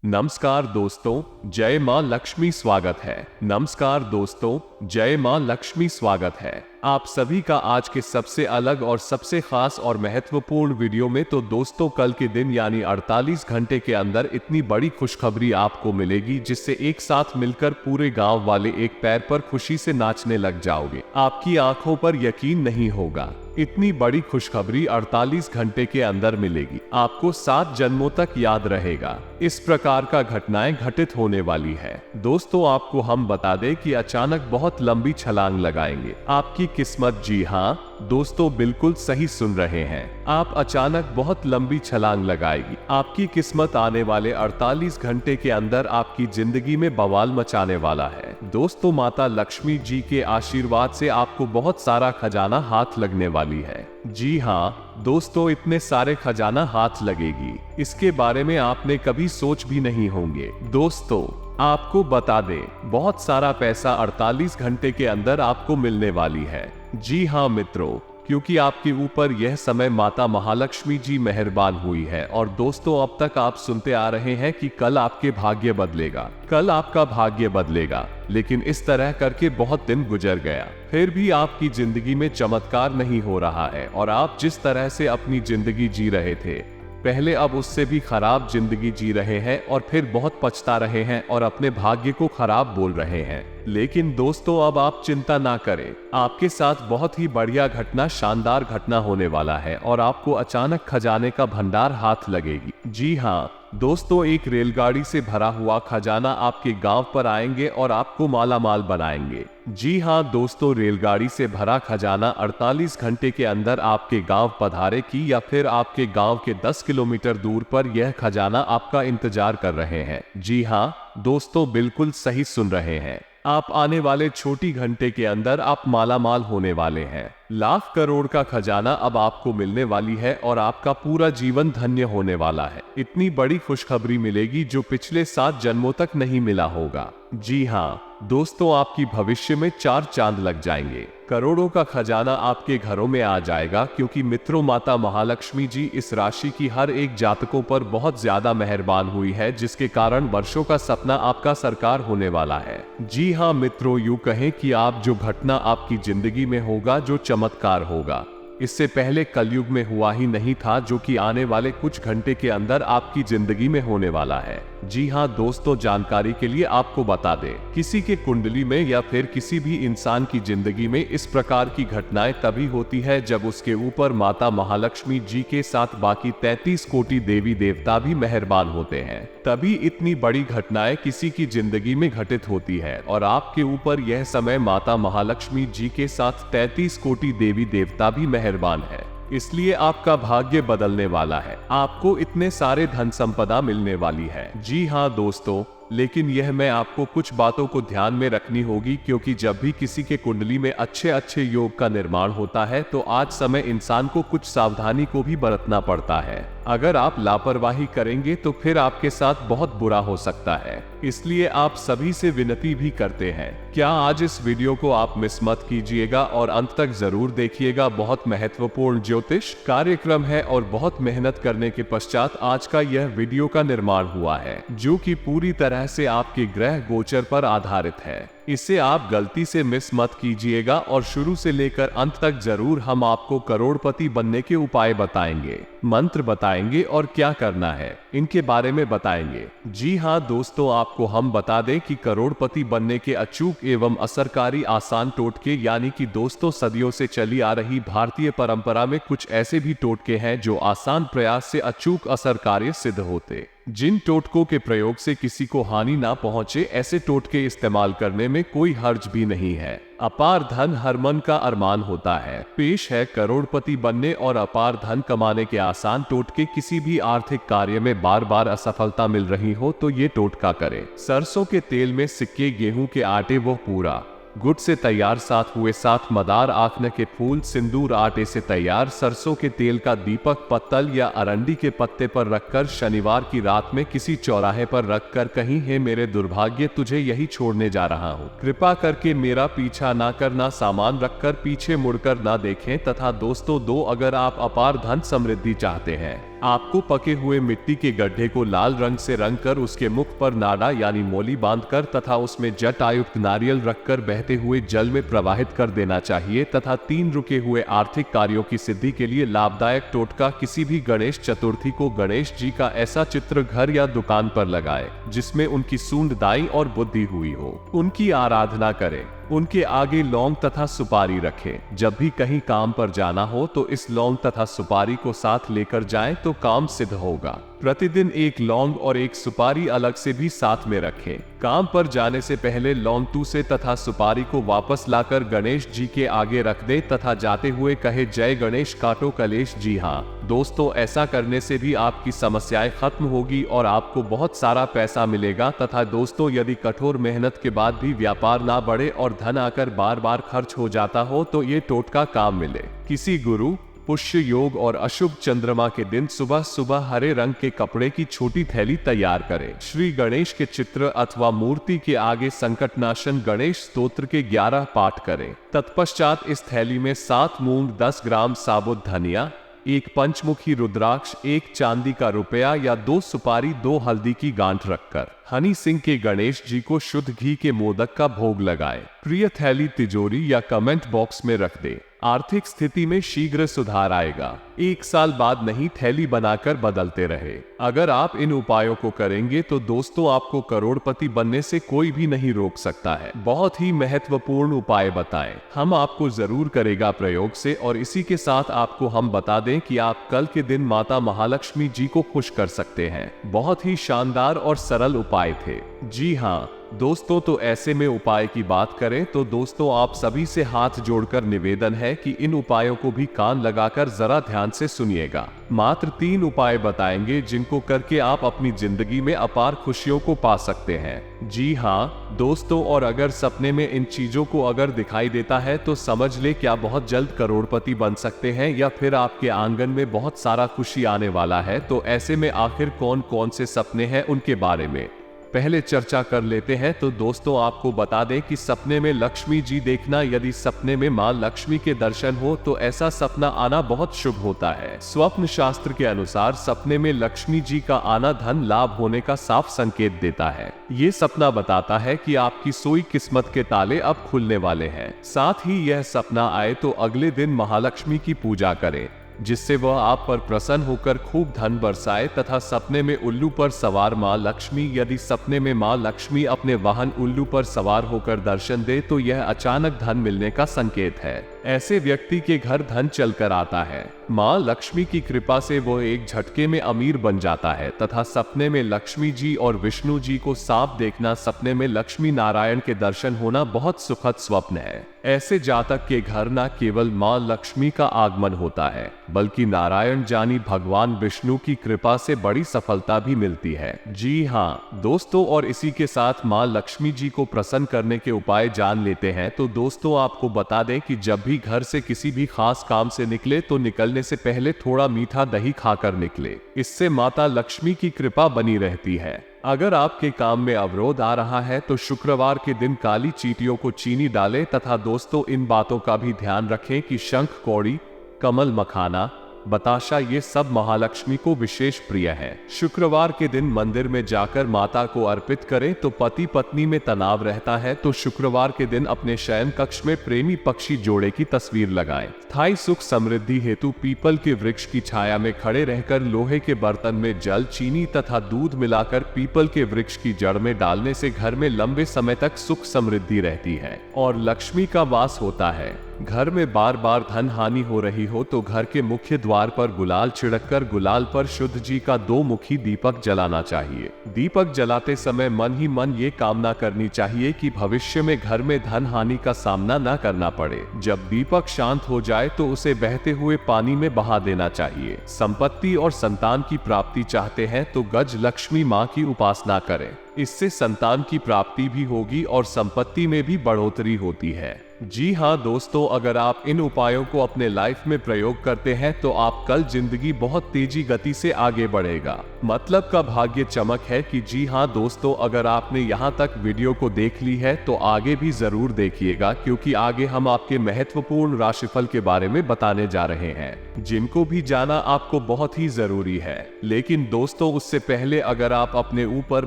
नमस्कार दोस्तों, जय मां लक्ष्मी स्वागत है। नमस्कार दोस्तों, जय मां लक्ष्मी स्वागत है आप सभी का आज के सबसे अलग और सबसे खास और महत्वपूर्ण वीडियो में। तो दोस्तों, कल के दिन यानी 48 घंटे के अंदर इतनी बड़ी खुशखबरी आपको मिलेगी जिससे एक साथ मिलकर पूरे गांव वाले एक पैर पर खुशी से नाचने लग जाओगे। आपकी आंखों पर यकीन नहीं होगा, इतनी बड़ी खुशखबरी 48 घंटे के अंदर मिलेगी। आपको 7 जन्मों तक याद रहेगा। इस प्रकार का घटनाएं घटित होने वाली है। दोस्तों, आपको हम बता दें कि अचानक बहुत लंबी छलांग लगाएंगे आपकी किस्मत। जी हाँ दोस्तों, बिल्कुल सही सुन रहे हैं आप। अचानक बहुत लंबी छलांग लगाएगी आपकी किस्मत। आने वाले 48 घंटे के अंदर आपकी जिंदगी में बवाल मचाने वाला है। दोस्तों, माता लक्ष्मी जी के आशीर्वाद से आपको बहुत सारा खजाना हाथ लगने वाली है। जी हाँ दोस्तों, इतने सारे खजाना हाथ लगेगी, इसके बारे में आपने कभी सोच भी नहीं होंगे। दोस्तों, आपको बता दें, बहुत सारा पैसा 48 घंटे के अंदर आपको मिलने वाली है। जी हाँ मित्रों, क्योंकि आपके ऊपर यह समय माता महालक्ष्मी जी मेहरबान हुई है। और दोस्तों, अब तक आप सुनते आ रहे हैं कि कल आपके भाग्य बदलेगा, कल आपका भाग्य बदलेगा। लेकिन इस तरह करके बहुत दिन गुजर गया, फिर भी आपकी जिंदगी में चमत्कार नहीं हो रहा है। और आप जिस तरह से अपनी जिंदगी जी रहे थे पहले, अब उससे भी खराब जिंदगी जी रहे हैं और फिर बहुत पछता रहे हैं और अपने भाग्य को खराब बोल रहे हैं। लेकिन दोस्तों, अब आप चिंता ना करें, आपके साथ बहुत ही बढ़िया घटना, शानदार घटना होने वाला है और आपको अचानक खजाने का भंडार हाथ लगेगी। जी हाँ दोस्तों, एक रेलगाड़ी से भरा हुआ खजाना आपके गांव पर आएंगे और आपको मालामाल बनाएंगे। जी हाँ दोस्तों, रेलगाड़ी से भरा खजाना 48 घंटे के अंदर आपके गांव पधारे की, या फिर आपके गांव के 10 किलोमीटर दूर पर यह खजाना आपका इंतजार कर रहे हैं। जी हाँ दोस्तों, बिल्कुल सही सुन रहे हैं आप। आने वाले छोटी घंटे के अंदर आप मालामाल होने वाले हैं। लाख करोड़ का खजाना अब आपको मिलने वाली है और आपका पूरा जीवन धन्य होने वाला है। इतनी बड़ी खुशखबरी मिलेगी जो पिछले 7 जन्मों तक नहीं मिला होगा। जी हाँ दोस्तों, आपकी भविष्य में 4 चांद लग जाएंगे। करोड़ों का खजाना आपके घरों में आ जाएगा, क्योंकि मित्रों, माता महालक्ष्मी जी इस राशि की हर एक जातकों पर बहुत ज्यादा मेहरबान हुई है, जिसके कारण वर्षों का सपना आपका साकार होने वाला है। जी हाँ मित्रों, यूं कहें कि आप जो घटना आपकी जिंदगी में होगा, जो चमत्कार होगा, इससे पहले कलयुग में हुआ ही नहीं था, जो कि आने वाले कुछ घंटे के अंदर आपकी जिंदगी में होने वाला है। जी हाँ दोस्तों, जानकारी के लिए आपको बता दें, किसी के कुंडली में या फिर किसी भी इंसान की जिंदगी में इस प्रकार की घटनाएं तभी होती है जब उसके ऊपर माता महालक्ष्मी जी के साथ बाकी 33 कोटि देवी देवता भी मेहरबान होते हैं। तभी इतनी बड़ी घटनाएं किसी की जिंदगी में घटित होती है। और आपके ऊपर यह समय माता महालक्ष्मी जी के साथ 33 कोटि देवी देवता भी मेहरबान है, इसलिए आपका भाग्य बदलने वाला है। आपको इतने सारे धन संपदा मिलने वाली है। जी हाँ दोस्तों, लेकिन यह मैं आपको कुछ बातों को ध्यान में रखनी होगी, क्योंकि जब भी किसी के कुंडली में अच्छे अच्छे योग का निर्माण होता है तो आज समय इंसान को कुछ सावधानी को भी बरतना पड़ता है। अगर आप लापरवाही करेंगे तो फिर आपके साथ बहुत बुरा हो सकता है। इसलिए आप सभी से विनती भी करते हैं, क्या आज इस वीडियो को आप मिस मत कीजिएगा और अंत तक जरूर देखिएगा। बहुत महत्वपूर्ण ज्योतिष कार्यक्रम है और बहुत मेहनत करने के पश्चात आज का यह वीडियो का निर्माण हुआ है, जो कि पूरी तरह से आपके ग्रह गोचर पर आधारित है। इसे आप गलती से मिस मत कीजिएगा और शुरू से लेकर अंत तक जरूर हम आपको करोड़पति बनने के उपाय बताएंगे, मंत्र बताएंगे और क्या करना है इनके बारे में बताएंगे। जी हाँ दोस्तों, आपको हम बता दें कि करोड़पति बनने के अचूक एवं असरकारी आसान टोटके, यानी कि दोस्तों सदियों से चली आ रही भारतीय परंपरा में कुछ ऐसे भी टोटके हैं जो आसान प्रयास से अचूक असरकारी सिद्ध होते। जिन टोटकों के प्रयोग से किसी को हानि ना पहुंचे, ऐसे टोटके इस्तेमाल करने में कोई हर्ज भी नहीं है। अपार धन हर मन का अरमान होता है। पेश है करोड़पति बनने और अपार धन कमाने के आसान टोटके। किसी भी आर्थिक कार्य में बार बार असफलता मिल रही हो तो ये टोटका करें। सरसों के तेल में सिक्के, गेहूं के आटे वो पूरा, गुड़ से तैयार 7 हुए 7 मदार, आखने के फूल, सिंदूर, आटे से तैयार सरसों के तेल का दीपक पत्तल या अरंडी के पत्ते पर रखकर शनिवार की रात में किसी चौराहे पर रखकर कहीं, हे मेरे दुर्भाग्य, तुझे यही छोड़ने जा रहा हूँ, कृपा करके मेरा पीछा ना करना, सामान रखकर पीछे मुड़कर ना देखें। तथा दोस्तों 2, अगर आप अपार धन समृद्धि चाहते हैं आपको पके हुए मिट्टी के गड्ढे को लाल रंग से रंग कर उसके मुख पर नाड़ा यानी मोली बांधकर तथा उसमें जटायुक्त नारियल रखकर बहते हुए जल में प्रवाहित कर देना चाहिए तथा 3 रुके हुए आर्थिक कार्यों की सिद्धि के लिए लाभदायक टोटका किसी भी गणेश चतुर्थी को गणेश जी का ऐसा चित्र घर या दुकान पर लगाए जिसमें उनकी सूंड दाई और बुद्धि हुई हो। उनकी आराधना करें, उनके आगे लौंग तथा सुपारी रखें। जब भी कहीं काम पर जाना हो तो इस लौंग तथा सुपारी को साथ लेकर जाएं तो काम सिद्ध होगा। प्रतिदिन एक लौंग और एक सुपारी अलग से भी साथ में रखें। काम पर जाने से पहले लौंग टूसे तथा सुपारी को वापस लाकर गणेश जी के आगे रख दे तथा जाते हुए कहे जय गणेश काटो कलेश। जी हाँ दोस्तों, ऐसा करने से भी आपकी समस्याएं खत्म होगी और आपको बहुत सारा पैसा मिलेगा। तथा दोस्तों, यदि कठोर मेहनत के बाद भी व्यापार ना बढ़े और धन आकर बार बार खर्च हो जाता हो तो ये टोटका काम मिले। किसी गुरु, पुष्य योग और अशुभ चंद्रमा के दिन सुबह सुबह हरे रंग के कपड़े की छोटी थैली तैयार करें। श्री गणेश के चित्र अथवा मूर्ति के आगे संकटनाशन गणेश स्तोत्र के 11 पाठ करें। तत्पश्चात इस थैली में 7 मूंग, 10 ग्राम साबुत धनिया, 1 पंचमुखी रुद्राक्ष, 1 चांदी का रुपया या 2 सुपारी, 2 हल्दी की गांठ रखकर हनी सिंह के गणेश जी को शुद्ध घी के मोदक का भोग लगाएं। प्रिय थैली तिजोरी या कमेंट बॉक्स में रख दे। आर्थिक स्थिति में शीघ्र सुधार आएगा। 1 साल बाद नहीं, थैली बनाकर बदलते रहे। अगर आप इन उपायों को करेंगे तो दोस्तों आपको करोड़पति बनने से कोई भी नहीं रोक सकता है। बहुत ही महत्वपूर्ण उपाय बताएं, हम आपको जरूर करेगा प्रयोग से। और इसी के साथ आपको हम बता दें कि आप कल के दिन माता महालक्ष्मी जी को खुश कर सकते हैं। बहुत ही शानदार और सरल उपाय थे। जी हाँ दोस्तों, तो ऐसे में उपाय की बात करें तो दोस्तों आप सभी से हाथ जोड़कर निवेदन है कि इन उपायों को भी कान लगाकर जरा ध्यान से सुनिएगा। मात्र 3 उपाय बताएंगे जिनको करके आप अपनी जिंदगी में अपार खुशियों को पा सकते हैं। जी हाँ दोस्तों, और अगर सपने में इन चीजों को अगर दिखाई देता है तो समझ ले क्या बहुत जल्द करोड़पति बन सकते हैं या फिर आपके आंगन में बहुत सारा खुशी आने वाला है। तो ऐसे में आखिर कौन कौन से सपने हैं उनके बारे में पहले चर्चा कर लेते हैं। तो दोस्तों आपको बता दें कि सपने में लक्ष्मी जी देखना, यदि सपने में मां लक्ष्मी के दर्शन हो तो ऐसा सपना आना बहुत शुभ होता है। स्वप्न शास्त्र के अनुसार सपने में लक्ष्मी जी का आना धन लाभ होने का साफ संकेत देता है। ये सपना बताता है कि आपकी सोई किस्मत के ताले अब खुलने वाले हैं। साथ ही यह सपना आए तो अगले दिन महालक्ष्मी की पूजा करें जिससे वह आप पर प्रसन्न होकर खूब धन बरसाए। तथा सपने में उल्लू पर सवार मां लक्ष्मी, यदि सपने में मां लक्ष्मी अपने वाहन उल्लू पर सवार होकर दर्शन दे तो यह अचानक धन मिलने का संकेत है। ऐसे व्यक्ति के घर धन चलकर आता है। मां लक्ष्मी की कृपा से वह एक झटके में अमीर बन जाता है। तथा सपने में लक्ष्मी जी और विष्णु जी को साफ देखना, सपने में लक्ष्मी नारायण के दर्शन होना बहुत सुखद स्वप्न है। ऐसे जातक के घर न केवल मां लक्ष्मी का आगमन होता है बल्कि नारायण जानी भगवान विष्णु की कृपा से बड़ी सफलता भी मिलती है। जी हाँ दोस्तों, और इसी के साथ मां लक्ष्मी जी को प्रसन्न करने के उपाय जान लेते हैं। तो दोस्तों आपको बता दें कि जब भी घर से किसी भी खास काम से निकले तो निकलने से पहले थोड़ा मीठा दही खाकर निकले। इससे माता लक्ष्मी की कृपा बनी रहती है। अगर आपके काम में अवरोध आ रहा है तो शुक्रवार के दिन काली चींटियों को चीनी डालें। तथा दोस्तों इन बातों का भी ध्यान रखें कि शंख, कौड़ी, कमल, मखाना, बताशा ये सब महालक्ष्मी को विशेष प्रिय है। शुक्रवार के दिन मंदिर में जाकर माता को अर्पित करें। तो पति पत्नी में तनाव रहता है तो शुक्रवार के दिन अपने शयन कक्ष में प्रेमी पक्षी जोड़े की तस्वीर लगाएं। स्थायी सुख समृद्धि हेतु पीपल के वृक्ष की छाया में खड़े रहकर लोहे के बर्तन में जल, चीनी तथा दूध मिलाकर पीपल के वृक्ष की जड़ में डालने से घर में लंबे समय तक सुख समृद्धि रहती है और लक्ष्मी का वास होता है। घर में बार बार धन हानि हो रही हो तो घर के मुख्य द्वार पर गुलाल छिड़ककर गुलाल पर शुद्ध जी का 2 मुखी दीपक जलाना चाहिए। दीपक जलाते समय मन ही मन ये कामना करनी चाहिए कि भविष्य में घर में धन हानि का सामना न करना पड़े। जब दीपक शांत हो जाए तो उसे बहते हुए पानी में बहा देना चाहिए। संपत्ति और संतान की प्राप्ति चाहते हैं तो गज लक्ष्मी माँ की उपासना करें। इससे संतान की प्राप्ति भी होगी और संपत्ति में भी बढ़ोतरी होती है। जी हाँ दोस्तों, अगर आप इन उपायों को अपने लाइफ में प्रयोग करते हैं तो आप कल जिंदगी बहुत तेजी गति से आगे बढ़ेगा। मतलब का भाग्य चमक है कि जी हाँ दोस्तों, अगर आपने यहाँ तक वीडियो को देख ली है तो आगे भी जरूर देखिएगा, क्योंकि आगे हम आपके महत्वपूर्ण राशिफल के बारे में बताने जा रहे हैं, जिनको भी जाना आपको बहुत ही जरूरी है। लेकिन दोस्तों, उससे पहले अगर आप अपने ऊपर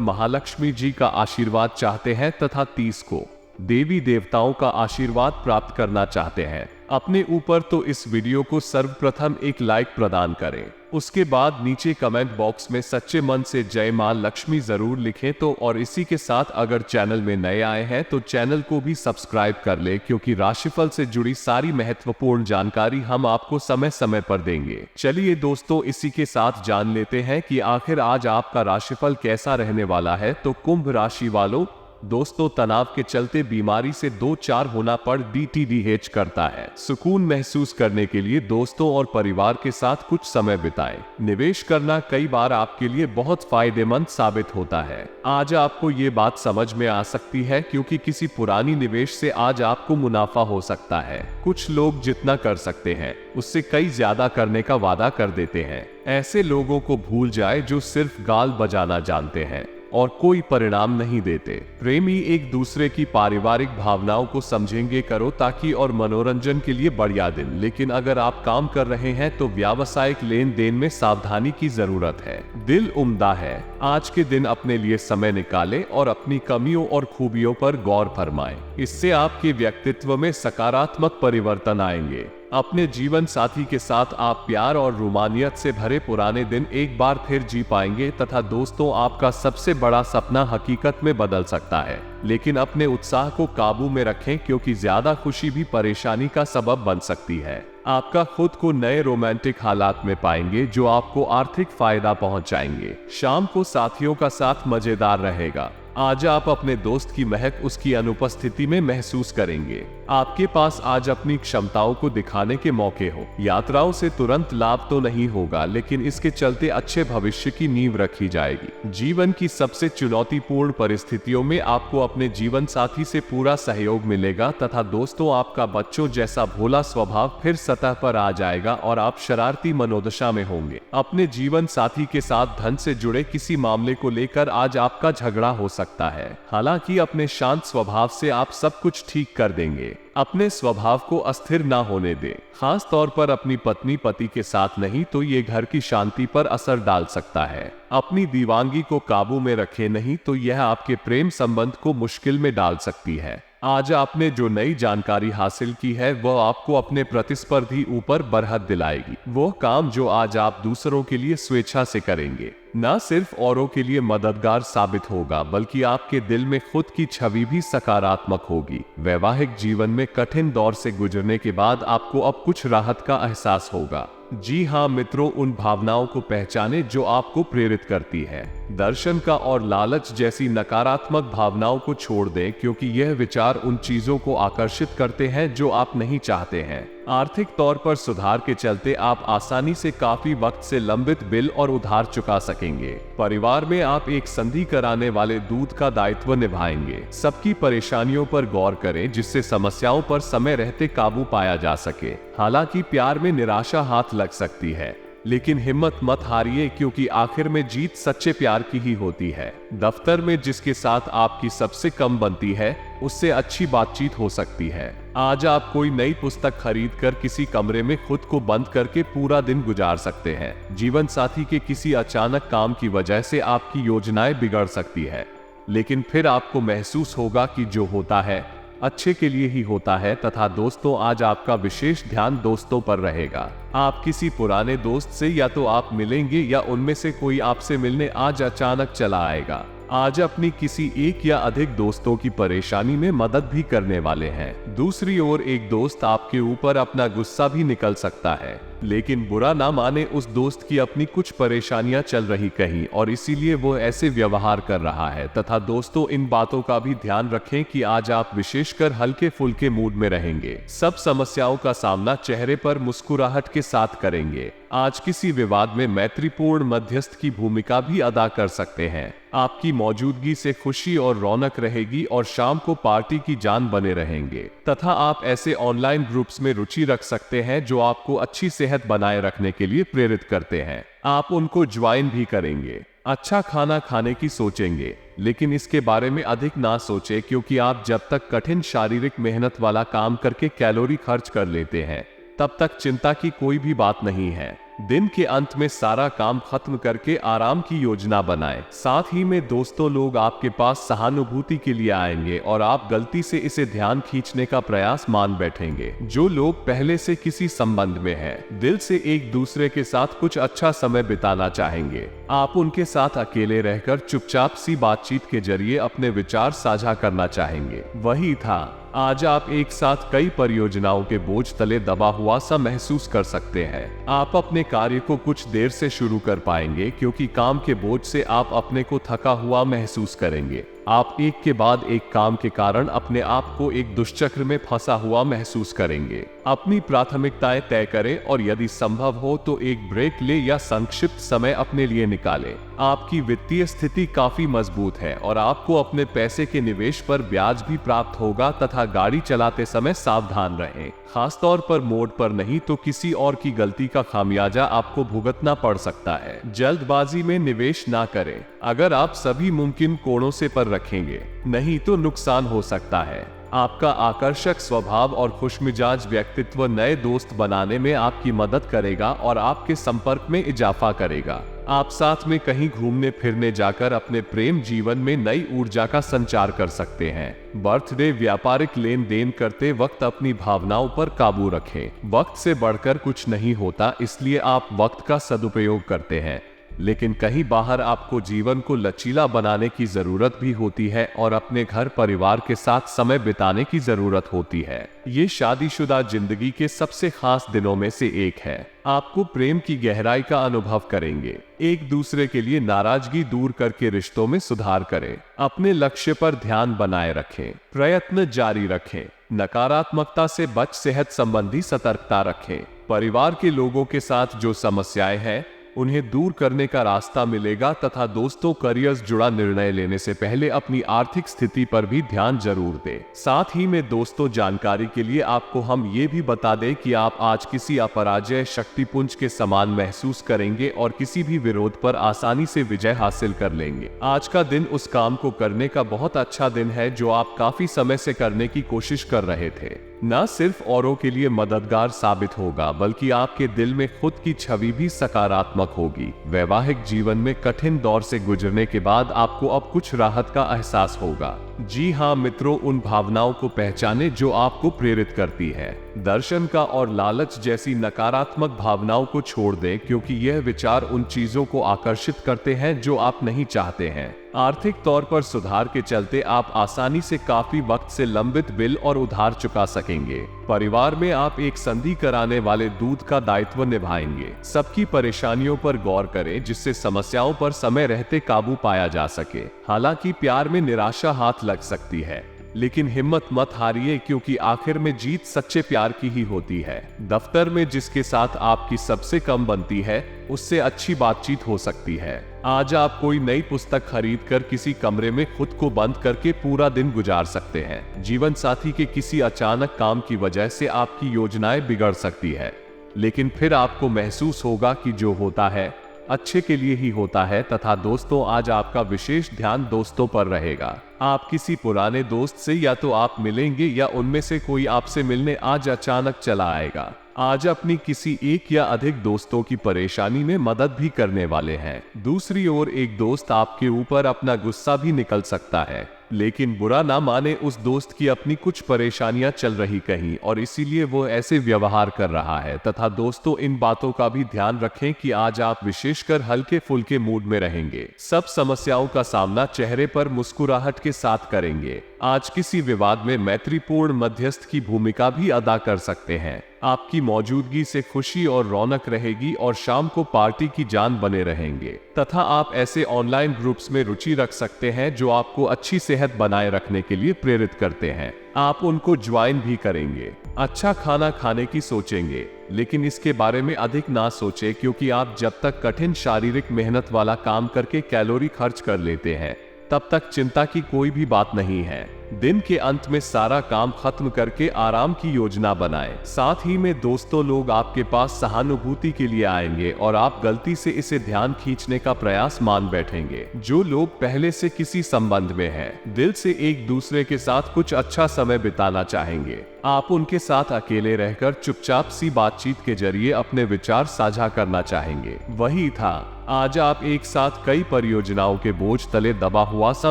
महालक्ष्मी जी का आशीर्वाद चाहते हैं तथा 30 को देवी देवताओं का आशीर्वाद प्राप्त करना चाहते हैं अपने ऊपर, तो इस वीडियो को सर्वप्रथम एक लाइक प्रदान करें। उसके बाद नीचे कमेंट बॉक्स में सच्चे मन से जय मां लक्ष्मी जरूर लिखें। तो और इसी के साथ अगर चैनल में नए आए हैं तो चैनल को भी सब्सक्राइब कर ले, क्योंकि राशिफल से जुड़ी सारी महत्वपूर्ण जानकारी हम आपको समय समय पर देंगे। चलिए दोस्तों, इसी के साथ जान लेते हैं कि आखिर आज आपका राशिफल कैसा रहने वाला है। तो कुंभ राशि वालों, दोस्तों, तनाव के चलते बीमारी से 2-4 होना पर DTDH करता है। सुकून महसूस करने के लिए दोस्तों और परिवार के साथ कुछ समय बिताएं। निवेश करना कई बार आपके लिए बहुत फायदेमंद साबित होता है। आज आपको ये बात समझ में आ सकती है, क्योंकि किसी पुरानी निवेश से आज आपको मुनाफा हो सकता है। कुछ लोग जितना कर सकते हैं उससे कई ज्यादा करने का वादा कर देते हैं। ऐसे लोगों को भूल जाए जो सिर्फ गाल बजाना जानते हैं और कोई परिणाम नहीं देते। प्रेमी एक दूसरे की पारिवारिक भावनाओं को समझेंगे करो ताकि और मनोरंजन के लिए बढ़िया दिन। लेकिन अगर आप काम कर रहे हैं तो व्यावसायिक लेन देन में सावधानी की जरूरत है। दिल उम्दा है। आज के दिन अपने लिए समय निकालें और अपनी कमियों और खूबियों पर गौर फरमाएं। इससे आपके व्यक्तित्व में सकारात्मक परिवर्तन आएंगे। अपने जीवन साथी के साथ आप प्यार और रोमानियत से भरे पुराने दिन एक बार फिर जी पाएंगे तथा दोस्तों, आपका सबसे बड़ा सपना हकीकत में बदल सकता है। लेकिन अपने उत्साह को काबू में रखें, क्योंकि ज्यादा खुशी भी परेशानी का सबब बन सकती है। आपका खुद को नए रोमांटिक हालात में पाएंगे जो आपको आर्थिक फायदा पहुंचाएंगे। शाम को साथियों का साथ मजेदार रहेगा। आज आप अपने दोस्त की महक उसकी अनुपस्थिति में महसूस करेंगे। आपके पास आज अपनी क्षमताओं को दिखाने के मौके हो। यात्राओं से तुरंत लाभ तो नहीं होगा, लेकिन इसके चलते अच्छे भविष्य की नींव रखी जाएगी। जीवन की सबसे चुनौतीपूर्ण परिस्थितियों में आपको अपने जीवन साथी से पूरा सहयोग मिलेगा तथा दोस्तों, आपका बच्चों जैसा भोला स्वभाव फिर सतह पर आ जाएगा और आप शरारती मनोदशा में होंगे। अपने जीवन साथी के साथ धन से जुड़े किसी मामले को लेकर आज आपका झगड़ा हो सकता है। हालांकि अपने शांत स्वभाव से आप सब कुछ ठीक कर देंगे। अपने स्वभाव को अस्थिर ना होने दें। खास तौर पर अपनी पत्नी पति के साथ, नहीं तो ये घर की शांति पर असर डाल सकता है। अपनी दीवानगी को काबू में रखें, नहीं तो यह आपके प्रेम संबंध को मुश्किल में डाल सकती है। आज आपने जो नई जानकारी हासिल की है वह आपको अपने प्रतिस्पर्धी ऊपर बरहत दिलाएगी। वो काम जो आज आप दूसरों के लिए स्वेच्छा से करेंगे, न सिर्फ औरों के लिए मददगार साबित होगा, बल्कि आपके दिल में खुद की छवि भी सकारात्मक होगी। वैवाहिक जीवन में कठिन दौर से गुजरने के बाद आपको अब कुछ राहत का एहसास होगा। जी हाँ मित्रों, उन भावनाओं को पहचाने जो आपको प्रेरित करती है। दर्शन का और लालच जैसी नकारात्मक भावनाओं को छोड़ दें, क्योंकि यह विचार उन चीजों को आकर्षित करते हैं जो आप नहीं चाहते हैं। आर्थिक तौर पर सुधार के चलते आप आसानी से काफी वक्त से लंबित बिल और उधार चुका सकेंगे। परिवार में आप एक संधि कराने वाले दूत का दायित्व निभाएंगे। सबकी परेशानियों पर गौर करें, जिससे समस्याओं पर समय रहते काबू पाया जा सके। हालांकि प्यार में निराशा हाथ लग सकती है, लेकिन हिम्मत मत हारिए, क्योंकि आखिर में जीत सच्चे प्यार की ही होती है। दफ्तर में जिसके साथ आपकी सबसे कम बनती है उससे अच्छी बातचीत हो सकती है। आज आप कोई नई पुस्तक खरीदकर किसी कमरे में खुद को बंद करके पूरा दिन गुजार सकते हैं। जीवन साथी के किसी अचानक काम की वजह से आपकी योजनाएं बिगड़ सकती है, लेकिन फिर आपको महसूस होगा कि जो होता है अच्छे के लिए ही होता है। तथा दोस्तों, आज आपका विशेष ध्यान दोस्तों पर रहेगा। आप किसी पुराने दोस्त से या तो आप मिलेंगे या उनमें से कोई आपसे मिलने आज अचानक चला आएगा। आज अपनी किसी एक या अधिक दोस्तों की परेशानी में मदद भी करने वाले हैं। दूसरी ओर एक दोस्त आपके ऊपर अपना गुस्सा भी निकल सकता है। लेकिन बुरा ना माने उस दोस्त की अपनी कुछ परेशानियां चल रही कहीं और इसीलिए वो ऐसे व्यवहार कर रहा है। तथा दोस्तों, इन बातों का भी ध्यान रखें कि आज आप विशेषकर हल्के फुल्के मूड में रहेंगे। सब समस्याओं का सामना चेहरे पर मुस्कुराहट के साथ करेंगे। आज किसी विवाद में मैत्रीपूर्ण मध्यस्थ की भूमिका भी अदा कर सकते हैं। आपकी मौजूदगी से खुशी और रौनक रहेगी और शाम को पार्टी की जान बने रहेंगे। तथा आप ऐसे ऑनलाइन ग्रुप्स में रुचि रख सकते हैं जो आपको अच्छी सेहत बनाए रखने के लिए प्रेरित करते हैं। आप उनको ज्वाइन भी करेंगे। अच्छा खाना खाने की सोचेंगे, लेकिन इसके बारे में अधिक ना सोचें, क्योंकि आप जब तक कठिन शारीरिक मेहनत वाला काम करके कैलोरी खर्च कर लेते हैं तब तक चिंता की कोई भी बात नहीं है। दिन के अंत में सारा काम खत्म करके आराम की योजना बनाएं। साथ ही में दोस्तों, लोग आपके पास सहानुभूति के लिए आएंगे और आप गलती से इसे ध्यान खींचने का प्रयास मान बैठेंगे। जो लोग पहले से किसी संबंध में हैं, दिल से एक दूसरे के साथ कुछ अच्छा समय बिताना चाहेंगे। आप उनके साथ अकेले रहकर चुपचाप सी बातचीत के जरिए अपने विचार साझा करना चाहेंगे। वही था, आज आप एक साथ कई परियोजनाओं के बोझ तले दबा हुआ सा महसूस कर सकते हैं। आप अपने कार्य को कुछ देर से शुरू कर पाएंगे, क्योंकि काम के बोझ से आप अपने को थका हुआ महसूस करेंगे। आप एक के बाद एक काम के कारण अपने आप को एक दुष्चक्र में फंसा हुआ महसूस करेंगे। अपनी प्राथमिकताएं तय करें और यदि संभव हो तो एक ब्रेक ले या संक्षिप्त समय अपने लिए निकालें। आपकी वित्तीय स्थिति काफी मजबूत है और आपको अपने पैसे के निवेश पर ब्याज भी प्राप्त होगा। तथा गाड़ी चलाते समय सावधान रहें, खासतौर पर मोड़ पर नहीं तो किसी और की गलती का खामियाजा आपको भुगतना पड़ सकता है। जल्दबाजी में निवेश ना करें। अगर आप सभी मुमकिन कोणों से पर रखेंगे, नहीं तो नुकसान हो सकता है। आपका आकर्षक स्वभाव और खुशमिजाज व्यक्तित्व नए दोस्त बनाने में आपकी मदद करेगा और आपके संपर्क में इजाफा करेगा। आप साथ में कहीं घूमने फिरने जाकर अपने प्रेम जीवन में नई ऊर्जा का संचार कर सकते हैं। बर्थडे व्यापारिक लेन देन करते वक्त अपनी भावनाओं पर काबू रखें। वक्त से बढ़कर कुछ नहीं होता, इसलिए आप वक्त का सदुपयोग करते हैं, लेकिन कहीं बाहर आपको जीवन को लचीला बनाने की जरूरत भी होती है और अपने घर परिवार के साथ समय बिताने की जरूरत होती है। ये शादीशुदा जिंदगी के सबसे खास दिनों में से एक है। आपको प्रेम की गहराई का अनुभव करेंगे। एक दूसरे के लिए नाराजगी दूर करके रिश्तों में सुधार करें। अपने लक्ष्य पर ध्यान बनाए रखें। प्रयत्न जारी रखें। नकारात्मकता से बच सेहत संबंधी सतर्कता रखें। परिवार के लोगों के साथ जो समस्याएं हैं उन्हें दूर करने का रास्ता मिलेगा। तथा दोस्तों, करियर जुड़ा निर्णय लेने से पहले अपनी आर्थिक स्थिति पर भी ध्यान जरूर दें। साथ ही में दोस्तों, जानकारी के लिए आपको हम ये भी बता दें कि आप आज किसी अपराजय शक्तिपुंज के समान महसूस करेंगे और किसी भी विरोध पर आसानी से विजय हासिल कर लेंगे। आज का दिन उस काम को करने का बहुत अच्छा दिन है जो आप काफी समय से करने की कोशिश कर रहे थे। न सिर्फ औरों के लिए मददगार साबित होगा, बल्कि आपके दिल में खुद की छवि भी सकारात्मक होगी। वैवाहिक जीवन में कठिन दौर से गुजरने के बाद आपको अब कुछ राहत का एहसास होगा। जी हाँ मित्रों, उन भावनाओं को पहचाने जो आपको प्रेरित करती है। दर्शन का और लालच जैसी नकारात्मक भावनाओं को छोड़ दें, क्योंकि यह विचार उन चीजों को आकर्षित करते हैं जो आप नहीं चाहते हैं। आर्थिक तौर पर सुधार के चलते आप आसानी से काफी वक्त से लंबित बिल और उधार चुका सकेंगे। परिवार में आप एक संधि कराने वाले दूत का दायित्व निभाएंगे। सबकी परेशानियों पर गौर करें, जिससे समस्याओं पर समय रहते काबू पाया जा सके। हालांकि प्यार में निराशा हाथ लग सकती है, लेकिन हिम्मत मत हारिए, क्योंकि आखिर में जीत सच्चे प्यार की ही होती है। दफ्तर में जिसके साथ आपकी सबसे कम बनती है, उससे अच्छी बातचीत हो सकती है। आज आप कोई नई पुस्तक खरीदकर किसी कमरे में खुद को बंद करके पूरा दिन गुजार सकते हैं। जीवन साथी के किसी अचानक काम की वजह से आपकी योजनाएं बिगड़ सकती है, लेकिन फिर आपको महसूस होगा कि जो होता है अच्छे के लिए ही होता है। तथा दोस्तों, आज आपका विशेष ध्यान दोस्तों पर रहेगा। आप किसी पुराने दोस्त से या तो आप मिलेंगे या उनमें से कोई आपसे मिलने आज अचानक चला आएगा। आज अपनी किसी एक या अधिक दोस्तों की परेशानी में मदद भी करने वाले हैं। दूसरी ओर एक दोस्त आपके ऊपर अपना गुस्सा भी निकल सकता है, लेकिन बुरा ना माने उस दोस्त की अपनी कुछ परेशानियां चल रही कहीं और इसीलिए वो ऐसे व्यवहार कर रहा है। तथा दोस्तों, इन बातों का भी ध्यान रखें कि आज आप विशेषकर हल्के फुल्के मूड में रहेंगे। सब समस्याओं का सामना चेहरे पर मुस्कुराहट के साथ करेंगे। आज किसी विवाद में मैत्रीपूर्ण मध्यस्थ की भूमिका भी अदा कर सकते हैं। आपकी मौजूदगी से खुशी और रौनक रहेगी और शाम को पार्टी की जान बने रहेंगे। तथा आप ऐसे ऑनलाइन ग्रुप्स में रुचि रख सकते हैं जो आपको अच्छी सेहत बनाए रखने के लिए प्रेरित करते हैं। आप उनको ज्वाइन भी करेंगे। अच्छा खाना खाने की सोचेंगे, लेकिन इसके बारे में अधिक ना सोचें, क्योंकि आप जब तक कठिन शारीरिक मेहनत वाला काम करके कैलोरी खर्च कर लेते हैं तब तक चिंता की कोई भी बात नहीं है। दिन के अंत में सारा काम खत्म करके आराम की योजना बनाएं। साथ ही में दोस्तों, लोग आपके पास सहानुभूति के लिए आएंगे और आप गलती से इसे ध्यान खींचने का प्रयास मान बैठेंगे। जो लोग पहले से किसी संबंध में हैं, दिल से एक दूसरे के साथ कुछ अच्छा समय बिताना चाहेंगे। आप उनके साथ अकेले रहकर चुपचाप सी बातचीत के जरिए अपने विचार साझा करना चाहेंगे। वही था, आज आप एक साथ कई परियोजनाओं के बोझ तले दबा हुआ सा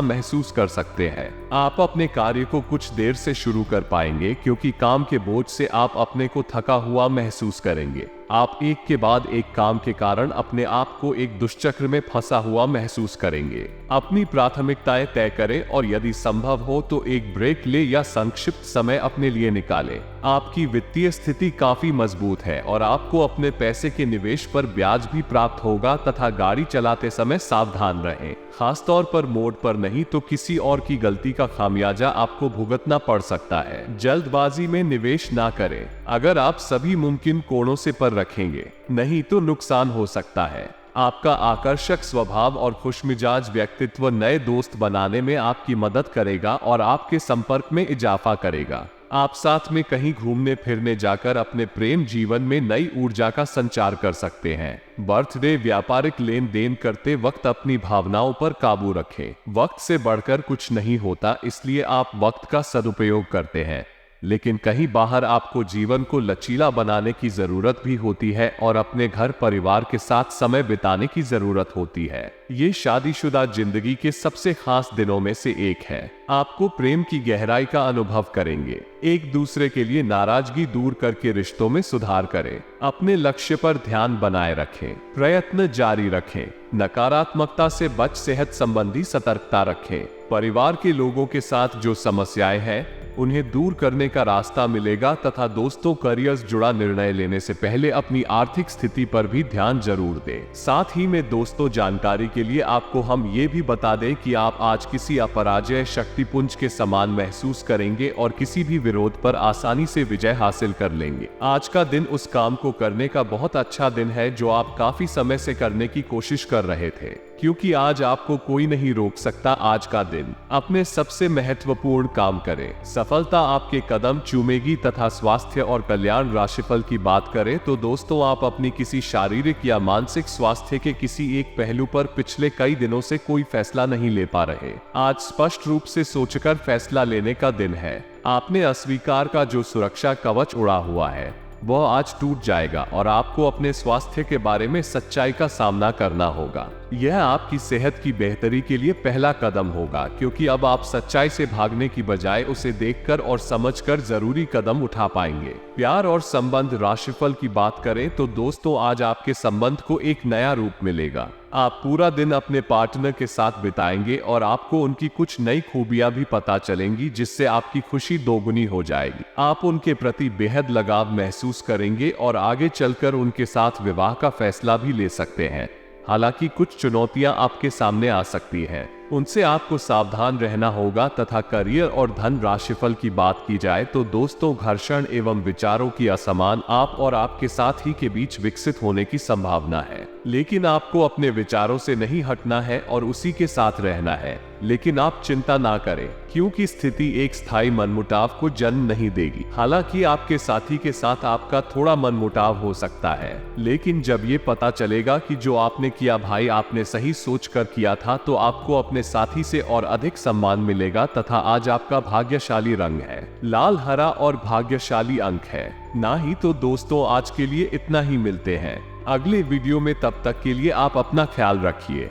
महसूस कर सकते हैं। आप अपने कार्य को कुछ देर से शुरू कर पाएंगे, क्योंकि काम के बोझ से आप अपने को थका हुआ महसूस करेंगे। आप एक के बाद एक काम के कारण अपने आप को एक दुष्चक्र में फंसा हुआ महसूस करेंगे। अपनी प्राथमिकताएं तय करें और यदि संभव हो तो एक ब्रेक ले या संक्षिप्त समय अपने लिए निकालें। आपकी वित्तीय स्थिति काफी मजबूत है और आपको अपने पैसे के निवेश पर ब्याज भी प्राप्त होगा। तथा गाड़ी चलाते समय सावधान रहें, खासतौर पर मोड़ पर नहीं तो किसी और की गलती का खामियाजा आपको भुगतना पड़ सकता है। जल्दबाजी में निवेश ना करें। अगर आप सभी मुमकिन कोणों से पर रखेंगे, नहीं तो नुकसान हो सकता है। आपका आकर्षक स्वभाव और खुशमिजाज व्यक्तित्व नए दोस्त बनाने में आपकी मदद करेगा और आपके संपर्क में इजाफा करेगा। आप साथ में कहीं घूमने फिरने जाकर अपने प्रेम जीवन में नई ऊर्जा का संचार कर सकते हैं। बर्थडे, व्यापारिक लेन देन करते वक्त अपनी भावनाओं पर काबू रखें। वक्त से बढ़कर कुछ नहीं होता, इसलिए आप वक्त का सदुपयोग करते हैं, लेकिन कहीं बाहर आपको जीवन को लचीला बनाने की जरूरत भी होती है और अपने घर परिवार के साथ समय बिताने की जरूरत होती है। ये शादीशुदा जिंदगी के सबसे खास दिनों में से एक है। आपको प्रेम की गहराई का अनुभव करेंगे। एक दूसरे के लिए नाराजगी दूर करके रिश्तों में सुधार करें। अपने लक्ष्य पर ध्यान बनाए रखें, प्रयत्न जारी रखें। नकारात्मकता से बच सेहत संबंधी सतर्कता रखें। परिवार के लोगों के साथ जो समस्याएं हैं उन्हें दूर करने का रास्ता मिलेगा। तथा दोस्तों, करियर जुड़ा निर्णय लेने से पहले अपनी आर्थिक स्थिति पर भी ध्यान जरूर दें। साथ ही में दोस्तों, जानकारी के लिए आपको हम ये भी बता दें कि आप आज किसी अपराजय शक्तिपुंज के समान महसूस करेंगे और किसी भी विरोध पर आसानी से विजय हासिल कर लेंगे। आज का दिन उस काम को करने का बहुत अच्छा दिन है जो आप काफी समय से करने की कोशिश कर रहे थे, क्योंकि आज आपको कोई नहीं रोक सकता। आज का दिन अपने सबसे महत्वपूर्ण काम करें, सफलता आपके कदम चूमेगी। तथा स्वास्थ्य और कल्याण राशिफल की बात करें तो दोस्तों, आप अपनी किसी शारीरिक या मानसिक स्वास्थ्य के किसी एक पहलू पर पिछले कई दिनों से कोई फैसला नहीं ले पा रहे। आज स्पष्ट रूप से सोचकर फैसला लेने का दिन है। आपने अस्वीकार का जो सुरक्षा कवच उड़ा हुआ है वह आज टूट जाएगा और आपको अपने स्वास्थ्य के बारे में सच्चाई का सामना करना होगा। यह आपकी सेहत की बेहतरी के लिए पहला कदम होगा, क्योंकि अब आप सच्चाई से भागने की बजाय उसे देखकर और समझकर जरूरी कदम उठा पाएंगे। प्यार और संबंध राशिफल की बात करें तो दोस्तों, आज आपके संबंध को एक नया रूप मिलेगा। आप पूरा दिन अपने पार्टनर के साथ बिताएंगे और आपको उनकी कुछ नई खूबियां भी पता चलेंगी, जिससे आपकी खुशी दोगुनी हो जाएगी। आप उनके प्रति बेहद लगाव महसूस करेंगे और आगे चलकर उनके साथ विवाह का फैसला भी ले सकते हैं। हालांकि कुछ चुनौतियां आपके सामने आ सकती हैं, उनसे आपको सावधान रहना होगा। तथा करियर और धन राशिफल की बात की जाए तो दोस्तों, घर्षण एवं विचारों की असमान आप और आपके साथी के बीच विकसित होने की संभावना है, लेकिन आपको अपने विचारों से नहीं हटना है और उसी के साथ रहना है। लेकिन आप चिंता ना करें, क्योंकि स्थिति एक स्थायी मनमुटाव को जन्म नहीं देगी। हालांकि आपके साथी के साथ आपका थोड़ा मनमुटाव हो सकता है, लेकिन जब ये पता चलेगा कि जो आपने किया भाई आपने सही सोच कर किया था, तो आपको अपने साथी से और अधिक सम्मान मिलेगा। तथा आज आपका भाग्यशाली रंग है लाल, हरा और भाग्यशाली अंक है। ना ही तो दोस्तों, आज के लिए इतना ही। मिलते हैं अगले वीडियो में, तब तक के लिए आप अपना ख्याल रखिए।